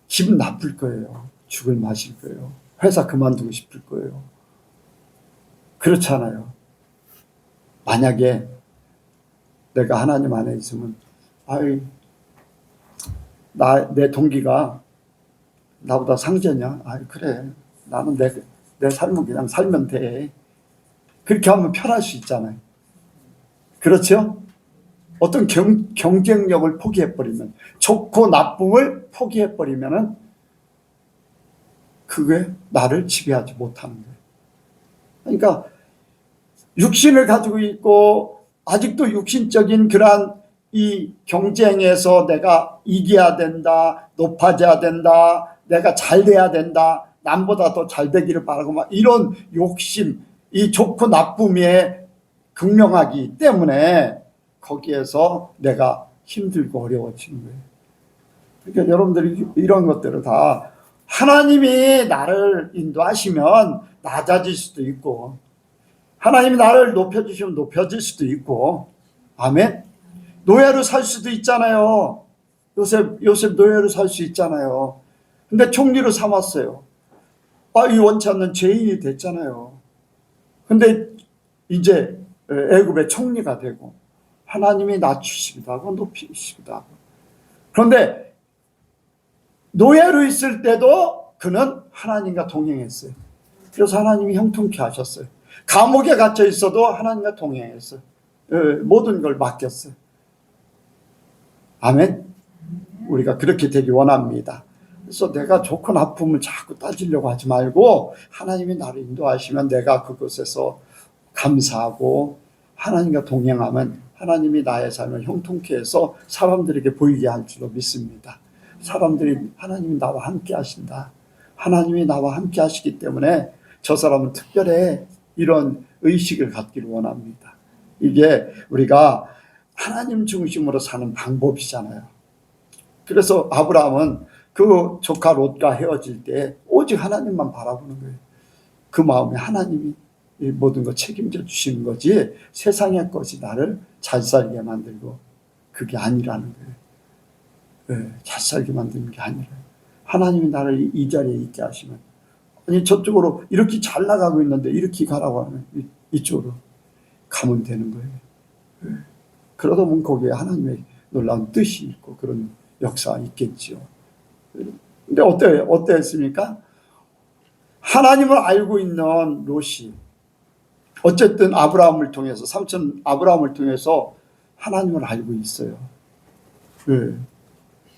기분 나쁠 거예요. 죽을 맛일 거예요. 회사 그만두고 싶을 거예요. 그렇잖아요. 만약에 내가 하나님 안에 있으면 내 동기가 나보다 상제냐? 그래. 나는 내 삶은 그냥 살면 돼. 그렇게 하면 편할 수 있잖아요. 그렇죠? 어떤 경쟁력을 포기해버리면, 좋고 나쁨을 포기해버리면은 그게 나를 지배하지 못하는 거예요. 그러니까 육신을 가지고 있고 아직도 육신적인 그러한 이 경쟁에서 내가 이겨야 된다, 높아져야 된다, 내가 잘 돼야 된다, 남보다 더 잘 되기를 바라고 막 이런 욕심, 이 좋고 나쁨에 극명하기 때문에 거기에서 내가 힘들고 어려워지는 거예요. 그러니까 여러분들이 이런 것들을 다 하나님이 나를 인도하시면 낮아질 수도 있고, 하나님이 나를 높여주시면 높여질 수도 있고, 아멘. 노예로 살 수도 있잖아요. 요셉 노예로 살 수 있잖아요. 근데 총리로 삼았어요. 이 원치 않는 죄인이 됐잖아요. 근데 이제 애굽의 총리가 되고 하나님이 낮추시기도 하고 높이시기도 하고. 그런데 노예로 있을 때도 그는 하나님과 동행했어요. 그래서 하나님이 형통케 하셨어요. 감옥에 갇혀 있어도 하나님과 동행했어요. 모든 걸 맡겼어요. 아멘. 우리가 그렇게 되기 원합니다. 그래서 내가 좋고 나쁨을 자꾸 따지려고 하지 말고 하나님이 나를 인도하시면 내가 그곳에서 감사하고 하나님과 동행하면 하나님이 나의 삶을 형통케 해서 사람들에게 보이게 할 줄로 믿습니다. 사람들이 하나님이 나와 함께 하신다. 하나님이 나와 함께 하시기 때문에 저 사람은 특별해. 이런 의식을 갖기를 원합니다. 이게 우리가 하나님 중심으로 사는 방법이잖아요. 그래서 아브라함은 그 조카 롯과 헤어질 때 오직 하나님만 바라보는 거예요. 그 마음에 하나님이 모든 거 책임져 주시는 거지 세상의 것이 나를 잘 살게 만들고 그게 아니라는 거예요. 잘 살게 만드는 게 아니라 하나님이 나를 이 자리에 있게 하시면, 아니 저쪽으로 이렇게 잘 나가고 있는데 이렇게 가라고 하면 이쪽으로 가면 되는 거예요. 그러다 보면 거기에 하나님의 놀라운 뜻이 있고 그런 역사가 있겠죠. 근데 어땠습니까? 하나님을 알고 있는 롯이 어쨌든 아브라함을 통해서, 삼촌 아브라함을 통해서 하나님을 알고 있어요.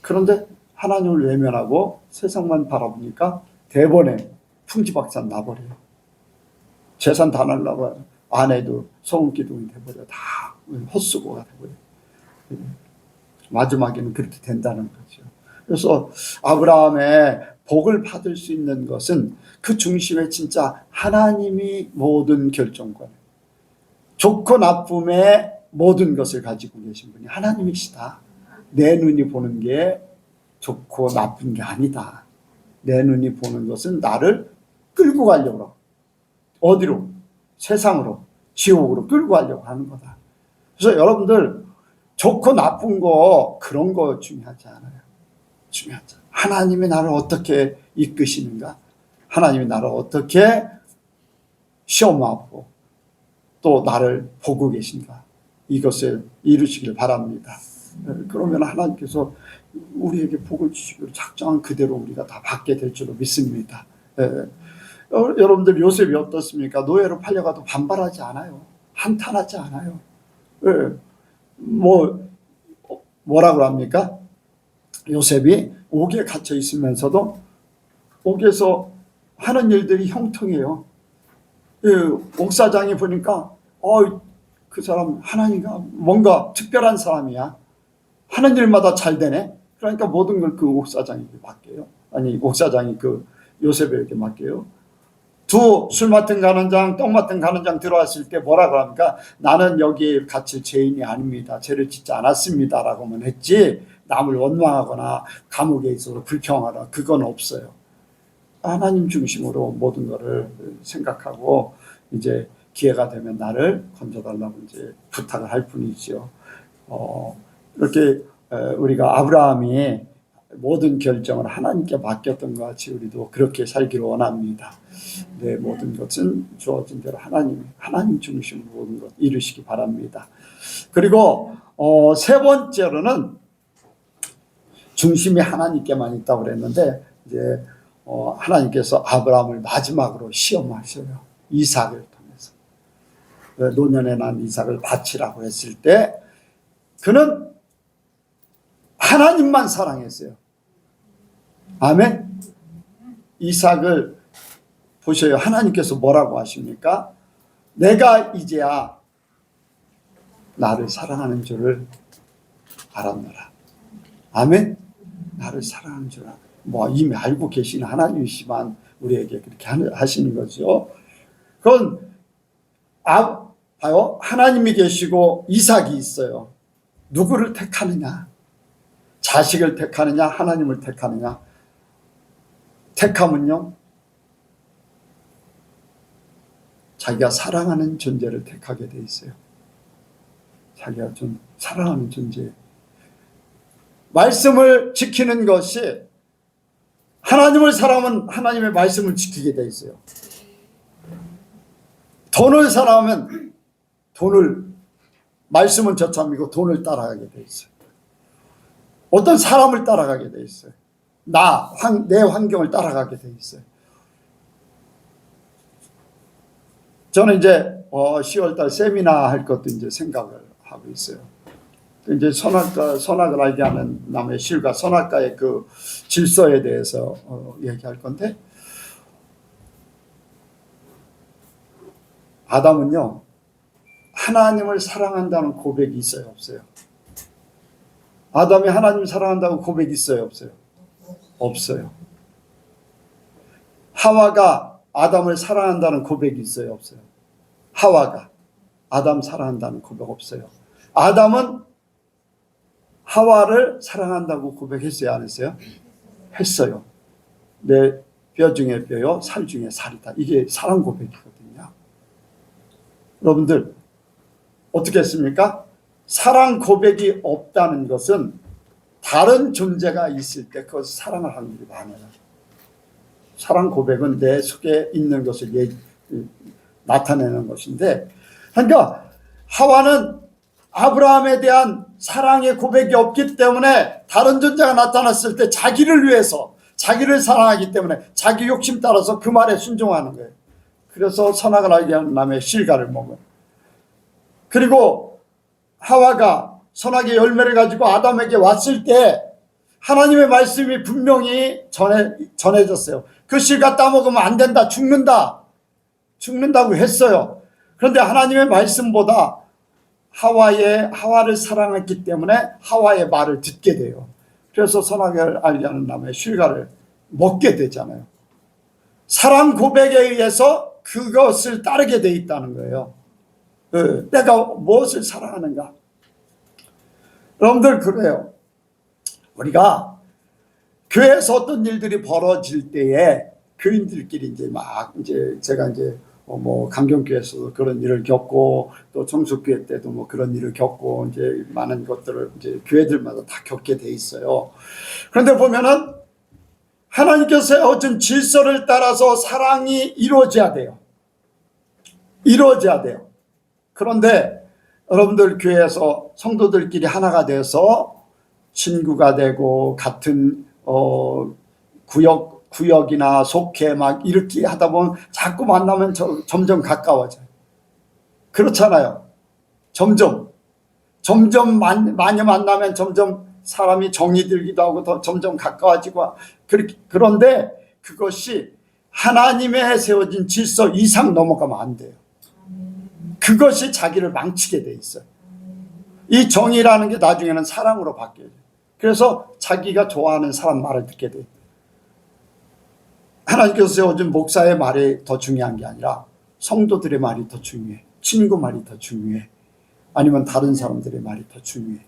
그런데 하나님을 외면하고 세상만 바라보니까 대번에 풍지박산 나버려요. 재산 다 날라가요. 아내도 소금기둥이 돼버려요. 다 헛수고가 돼버려요. 마지막에는 그렇게 된다는 거죠. 그래서 아브라함의 복을 받을 수 있는 것은 그 중심에 진짜 하나님이 모든 결정권, 좋고 나쁨의 모든 것을 가지고 계신 분이 하나님이시다. 내 눈이 보는 게 좋고 나쁜 게 아니다. 내 눈이 보는 것은 나를 끌고 가려고, 어디로? 세상으로, 지옥으로 끌고 가려고 하는 거다. 그래서 여러분들 좋고 나쁜 거 그런 거 중요하지 않아요. 중요하죠. 하나님이 나를 어떻게 이끄시는가? 하나님이 나를 어떻게 시험하고 또 나를 보고 계신가? 이것을 이루시길 바랍니다. 그러면 하나님께서 우리에게 복을 주시기로 작정한 그대로 우리가 다 받게 될 줄로 믿습니다. 여러분들 요셉이 어떻습니까? 노예로 팔려가도 반발하지 않아요. 한탄하지 않아요. 뭐라고 합니까? 요셉이 옥에 갇혀 있으면서도 옥에서 하는 일들이 형통해요. 옥사장이 보니까 그 사람 하나님과 뭔가 특별한 사람이야. 하는 일마다 잘 되네. 그러니까 모든 걸 그 옥사장에게 맡겨요. 아니 옥사장이 그 요셉에게 맡겨요. 두 술 맡은 가는장, 떡 맡은 가는장 들어왔을 때 뭐라고 합니까? 나는 여기에 갇힐 죄인이 아닙니다. 죄를 짓지 않았습니다라고만 했지 남을 원망하거나 감옥에 있어서 불평하거나 그건 없어요. 하나님 중심으로 모든 것을 생각하고 이제 기회가 되면 나를 건져달라고 이제 부탁을 할 뿐이죠. 이렇게 우리가 아브라함이 모든 결정을 하나님께 맡겼던 것 같이 우리도 그렇게 살기를 원합니다. 내 모든 것은 주어진 대로 하나님 중심으로 모든 것 이루시기 바랍니다. 그리고 세 번째로는 중심이 하나님께만 있다고 그랬는데 이제 하나님께서 아브라함을 마지막으로 시험하셔요. 이삭을 통해서. 노년에 난 이삭을 바치라고 했을 때 그는 하나님만 사랑했어요. 아멘. 이삭을 보셔요. 하나님께서 뭐라고 하십니까? 내가 이제야 나를 사랑하는 줄을 알았노라. 아멘. 나를 사랑하는 줄 알아. 뭐 이미 알고 계시는 하나님이시만 우리에게 그렇게 하시는 거죠. 그건 봐요. 하나님이 계시고 이삭이 있어요. 누구를 택하느냐? 자식을 택하느냐? 하나님을 택하느냐? 택함은요, 자기가 사랑하는 존재를 택하게 돼 있어요. 자기가 좀 사랑하는 존재. 말씀을 지키는 것이 하나님을 사랑하면 하나님의 말씀을 지키게 돼 있어요. 돈을 사랑하면 말씀은 저참이고 돈을 따라가게 돼 있어요. 어떤 사람을 따라가게 돼 있어요. 내 환경을 따라가게 돼 있어요. 저는 이제 10월달 세미나 할 것도 이제 생각을 하고 있어요. 이제 선악을 알게 하는 남의 실과 선악과의 그 질서에 대해서 얘기할 건데, 아담은요 하나님을 사랑한다는 고백이 있어요, 없어요? 아담이 하나님을 사랑한다고 고백이 있어요, 없어요? 없어요. 하와가 아담을 사랑한다는 고백이 있어요, 없어요? 하와가 아담 사랑한다는 고백 없어요. 아담은 하와를 사랑한다고 고백했어요, 안 했어요? 했어요. 내 뼈 중에 뼈요, 살 중에 살이다. 이게 사랑 고백이거든요. 여러분들 어떻게 했습니까? 사랑 고백이 없다는 것은 다른 존재가 있을 때 그것을 사랑할 확률이 많아요. 사랑 고백은 내 속에 있는 것을 나타내는 것인데, 그러니까 하와는 아브라함에 대한 사랑의 고백이 없기 때문에 다른 존재가 나타났을 때 자기를 위해서, 자기를 사랑하기 때문에 자기 욕심 따라서 그 말에 순종하는 거예요. 그래서 선악을 알게 하는 남의 실과를 먹어요. 그리고 하와가 선악의 열매를 가지고 아담에게 왔을 때 하나님의 말씀이 분명히 전해졌어요. 그 실과 따먹으면 안 된다, 죽는다고 했어요. 그런데 하나님의 말씀보다 하와를 사랑했기 때문에 하와의 말을 듣게 돼요. 그래서 선악을 알게 하는 남의 실과를 먹게 되잖아요. 사랑 고백에 의해서 그것을 따르게 돼 있다는 거예요. 내가 무엇을 사랑하는가? 여러분들 그래요. 우리가 교회에서 어떤 일들이 벌어질 때에 교인들끼리 이제 제가 이제 강경교회에서도 그런 일을 겪고 또 정숙교회 때도 그런 일을 겪고 이제 많은 것들을 이제 교회들마다 다 겪게 돼 있어요. 그런데 보면은 하나님께서 세워준 질서를 따라서 사랑이 이루어져야 돼요. 그런데 여러분들 교회에서 성도들끼리 하나가 돼서 친구가 되고 같은 구역이나 속해 막 이렇게 하다 보면 자꾸 만나면 점점 가까워져요. 그렇잖아요. 점점 많이 만나면 점점 사람이 정이 들기도 하고 점점 가까워지고 그런데 그것이 하나님의 세워진 질서 이상 넘어가면 안 돼요. 그것이 자기를 망치게 돼 있어요. 이 정의라는 게 나중에는 사랑으로 바뀌어요. 그래서 자기가 좋아하는 사람 말을 듣게 돼요. 하나님께서 세워준 목사의 말이 더 중요한 게 아니라 성도들의 말이 더 중요해. 친구 말이 더 중요해. 아니면 다른 사람들의 말이 더 중요해.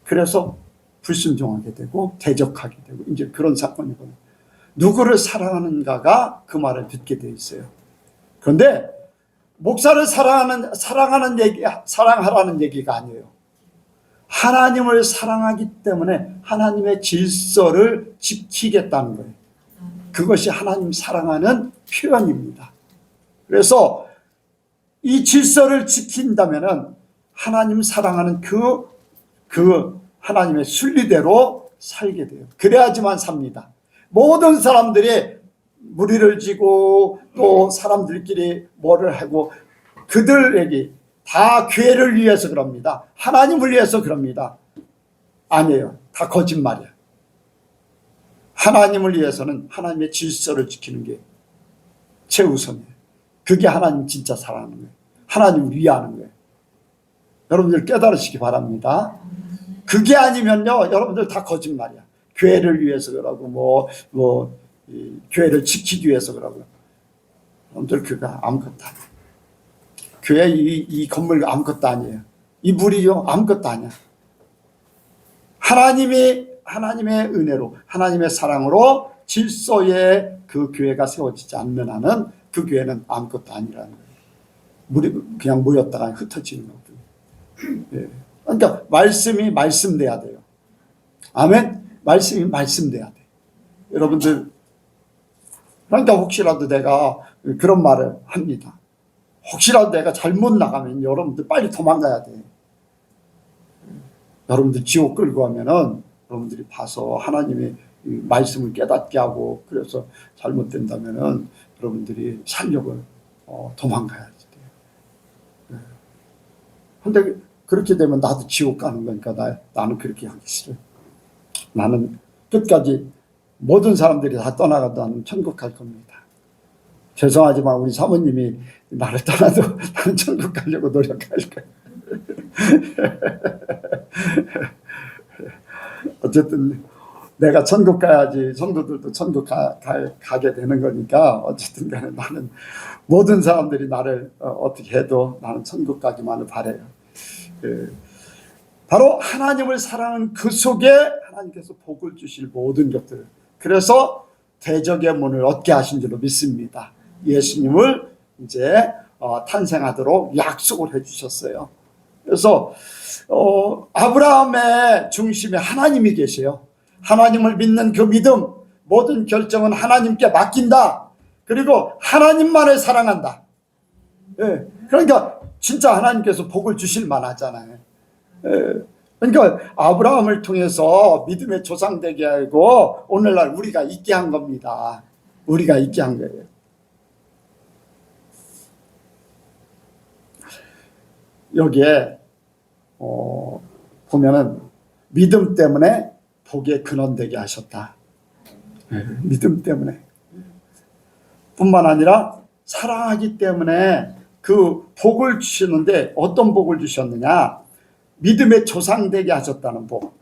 그래서 불순종하게 되고 대적하게 되고 이제 그런 사건이거든요. 누구를 사랑하는가가 그 말을 듣게 돼 있어요. 그런데 목사를 사랑하라는 얘기가 아니에요. 하나님을 사랑하기 때문에 하나님의 질서를 지키겠다는 거예요. 그것이 하나님 사랑하는 표현입니다. 그래서 이 질서를 지킨다면은 하나님 사랑하는 그 하나님의 순리대로 살게 돼요. 그래야지만 삽니다. 모든 사람들이 무리를 지고 또 사람들끼리 뭐를 하고 그들에게 다 교회를 위해서 그럽니다. 하나님을 위해서 그럽니다. 아니에요. 다 거짓말이야. 하나님을 위해서는 하나님의 질서를 지키는 게 최우선이에요. 그게 하나님 진짜 사랑하는 거예요. 하나님을 위하는 거예요. 여러분들 깨달으시기 바랍니다. 그게 아니면요, 여러분들 다 거짓말이야. 교회를 위해서 그러고 교회를 지키기 위해서 그러고. 여러분들 그거 아무것도 아니에요. 교회 이 건물 아무것도 아니에요. 이 물이요 아무것도 아니야. 하나님의 은혜로 하나님의 사랑으로 질서에 그 교회가 세워지지 않는 한은 그 교회는 아무것도 아니라는 거예요. 물이 그냥 모였다가 흩어지는 거거든요. 예. 그러니까 말씀이 말씀돼야 돼요. 아멘. 말씀이 말씀돼야 돼. 여러분들 그러니까 혹시라도 내가 그런 말을 합니다. 혹시라도 내가 잘못 나가면 여러분들 빨리 도망가야 돼. 여러분들 지옥 끌고 가면은 여러분들이 봐서 하나님의 말씀을 깨닫게 하고 그래서 잘못된다면은 여러분들이 살려고 도망가야 돼요. 근데 그렇게 되면 나도 지옥 가는 거니까 나는 그렇게 하기 싫어요. 나는 끝까지 모든 사람들이 다 떠나가도 나는 천국 갈 겁니다. 죄송하지만 우리 사모님이 나를 떠나도 나는 천국 가려고 노력할 거예요. 어쨌든 내가 천국 가야지 성도들도 천국 가게 되는 거니까 어쨌든 간에 나는 모든 사람들이 나를 어떻게 해도 나는 천국 가기만을 바라요. 바로 하나님을 사랑하는 그 속에 하나님께서 복을 주실 모든 것들. 그래서 대적의 문을 얻게 하신 줄로 믿습니다. 예수님을 이제 탄생하도록 약속을 해주셨어요. 그래서 아브라함의 중심에 하나님이 계세요. 하나님을 믿는 그 믿음, 모든 결정은 하나님께 맡긴다. 그리고 하나님만을 사랑한다. 예, 그러니까 진짜 하나님께서 복을 주실 만하잖아요. 예, 그러니까 아브라함을 통해서 믿음의 조상 되게 하고 오늘날 우리가 있게 한 겁니다. 우리가 있게 한 거예요. 여기에 보면은 믿음 때문에 복의 근원 되게 하셨다. 믿음 때문에 뿐만 아니라 사랑하기 때문에 그 복을 주시는데 어떤 복을 주셨느냐? 믿음의 조상 되게 하셨다는 복.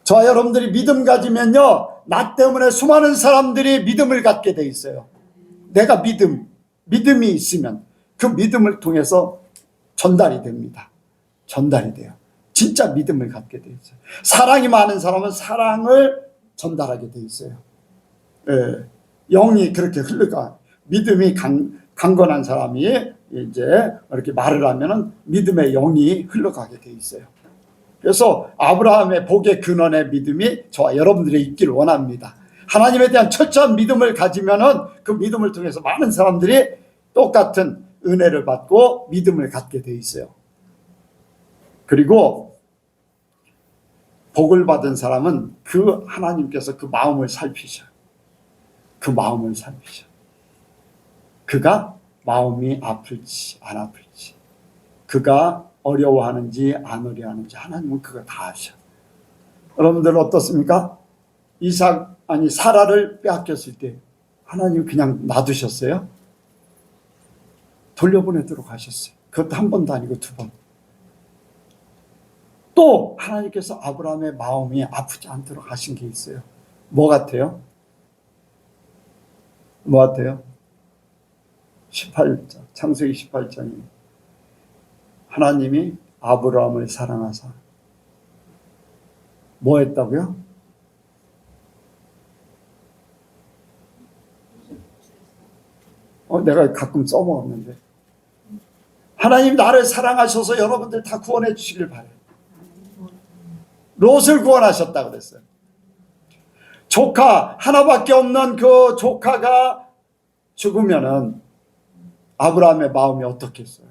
저와 여러분들이 믿음 가지면요, 나 때문에 수많은 사람들이 믿음을 갖게 돼 있어요. 내가 믿음이 있으면 그 믿음을 통해서 전달이 됩니다. 전달이 돼요. 진짜 믿음을 갖게 돼 있어요. 사랑이 많은 사람은 사랑을 전달하게 돼 있어요. 예, 영이 그렇게 흘러가. 믿음이 강건한 사람이 이제 이렇게 말을 하면은 믿음의 영이 흘러가게 돼 있어요. 그래서 아브라함의 복의 근원의 믿음이 저와 여러분들이 있기를 원합니다. 하나님에 대한 철저한 믿음을 가지면은 그 믿음을 통해서 많은 사람들이 똑같은 은혜를 받고 믿음을 갖게 돼 있어요. 그리고 복을 받은 사람은 그 하나님께서 그 마음을 살피셔. 그 마음을 살피셔. 그가 마음이 아플지 안 아플지, 그가 어려워하는지 안 어려워하는지 하나님은 그거 다 아셔. 여러분들 어떻습니까? 사라를 빼앗겼을 때 하나님 그냥 놔두셨어요? 돌려보내도록 하셨어요. 그것도 한 번도 아니고 두 번. 또 하나님께서 아브라함의 마음이 아프지 않도록 하신 게 있어요. 뭐 같아요? 뭐 같아요? 18장, 창세기 18장이 하나님이 아브라함을 사랑하사 뭐 했다고요? 내가 가끔 써먹었는데 하나님 나를 사랑하셔서 여러분들 다 구원해 주시길 바래요. 롯을 구원하셨다고 그랬어요. 조카 하나밖에 없는 그 조카가 죽으면은 아브라함의 마음이 어떻겠어요?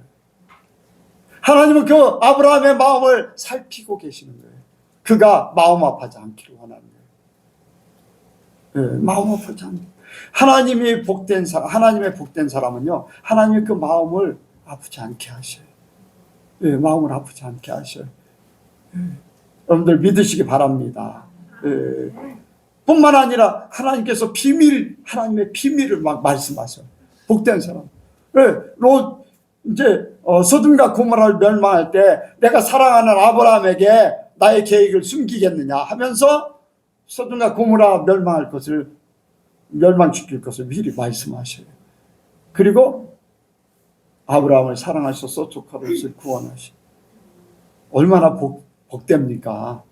하나님은 그 아브라함의 마음을 살피고 계시는 거예요. 그가 마음 아파하지 않기를 원하는 거예요. 네, 마음 아파하지 않는 거예요. 하나님의 복된 사람은요, 하나님이 그 마음을 아프지 않게 하셔요. 네, 마음을 아프지 않게 하셔요. 여러분들 믿으시기 바랍니다. 뿐만 아니라 하나님께서 하나님의 비밀을 막 말씀하셔요. 복된 사람. 롯 이제 소돔과 고모라를 멸망할 때 내가 사랑하는 아브라함에게 나의 계획을 숨기겠느냐 하면서 소돔과 고모라 멸망시킬 것을 미리 말씀하셔요. 그리고 아브라함을 사랑하셔서 조카 롯을 구원하셔요. 얼마나 복됩니까?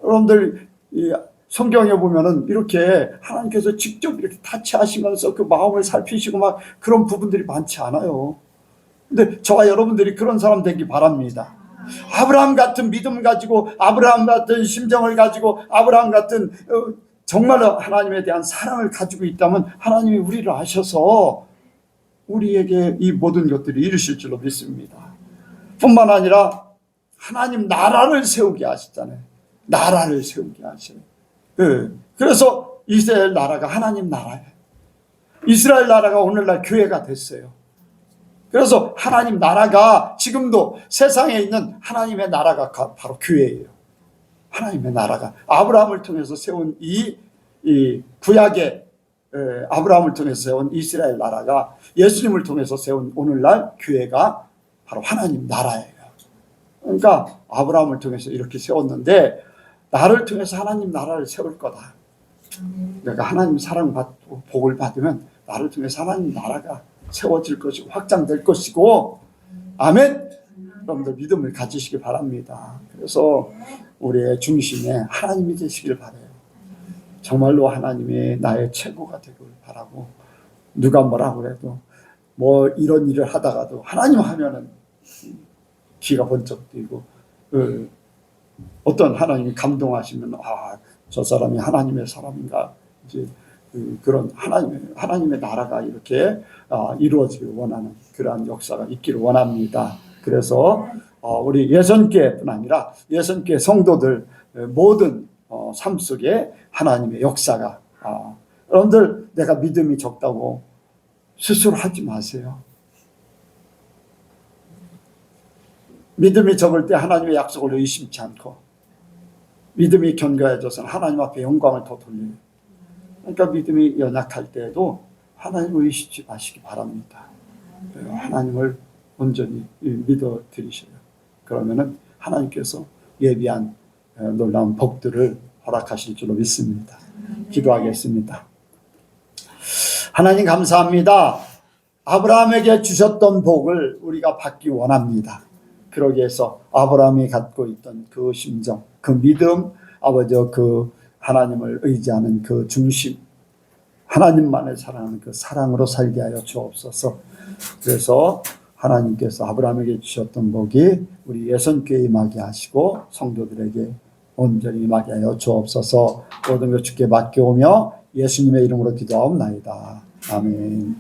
여러분들 이 성경에 보면은 이렇게 하나님께서 직접 이렇게 타치하시면서 그 마음을 살피시고 막 그런 부분들이 많지 않아요. 근데 저와 여러분들이 그런 사람 되기 바랍니다. 아브라함 같은 믿음 가지고, 아브라함 같은 심정을 가지고, 아브라함 같은 정말로 하나님에 대한 사랑을 가지고 있다면 하나님이 우리를 아셔서 우리에게 이 모든 것들이 이루실 줄로 믿습니다. 뿐만 아니라 하나님 나라를 세우게 하시잖아요. 나라를 세우게 하셔요. 그래서 이스라엘 나라가 하나님 나라예요. 이스라엘 나라가 오늘날 교회가 됐어요. 그래서 하나님 나라가 지금도 세상에 있는 하나님의 나라가 바로 교회예요. 하나님의 나라가 아브라함을 통해서 세운 이 구약의 아브라함을 통해서 세운 이스라엘 나라가 예수님을 통해서 세운 오늘날 교회가 바로 하나님 나라예요. 그러니까 아브라함을 통해서 이렇게 세웠는데 나를 통해서 하나님 나라를 세울 거다. 내가 하나님 사랑받고 복을 받으면 나를 통해서 하나님 나라가 세워질 것이고 확장될 것이고, 아멘. 여러분들 믿음을 가지시기 바랍니다. 그래서 우리의 중심에 하나님이 계시길 바라요. 정말로 하나님이 나의 최고가 되길 바라고, 누가 뭐라고 해도 뭐 이런 일을 하다가도 하나님 하면은 귀가 번쩍 뜨이고, 어떤 하나님이 감동하시면 저 사람이 하나님의 사람인가, 이제 그런 하나님의 나라가 이렇게 이루어지길 원하는 그러한 역사가 있기를 원합니다. 그래서 우리 예선교회뿐 아니라 예선교회 성도들 모든 삶 속에 하나님의 역사가, 여러분들 내가 믿음이 적다고 스스로 하지 마세요. 믿음이 적을 때 하나님의 약속을 의심치 않고, 믿음이 견고해져서는 하나님 앞에 영광을 더 돌려요. 그러니까 믿음이 연약할 때에도 하나님을 의심치 마시기 바랍니다. 하나님을 온전히 믿어 드리셔요. 그러면은 하나님께서 예비한 놀라운 복들을 허락하실 줄로 믿습니다. 기도하겠습니다. 하나님 감사합니다. 아브라함에게 주셨던 복을 우리가 받기 원합니다. 그러기 위해서 아브라함이 갖고 있던 그 심정, 그 믿음, 아버지 그 하나님을 의지하는 그 중심, 하나님만을 사랑하는 그 사랑으로 살게 하여 주옵소서. 그래서 하나님께서 아브라함에게 주셨던 복이 우리 예선교회에 임하게 하시고 성도들에게 온전히 임하게 하여 주옵소서. 모든 것 주께 맡겨오며 예수님의 이름으로 기도하옵나이다. 아멘.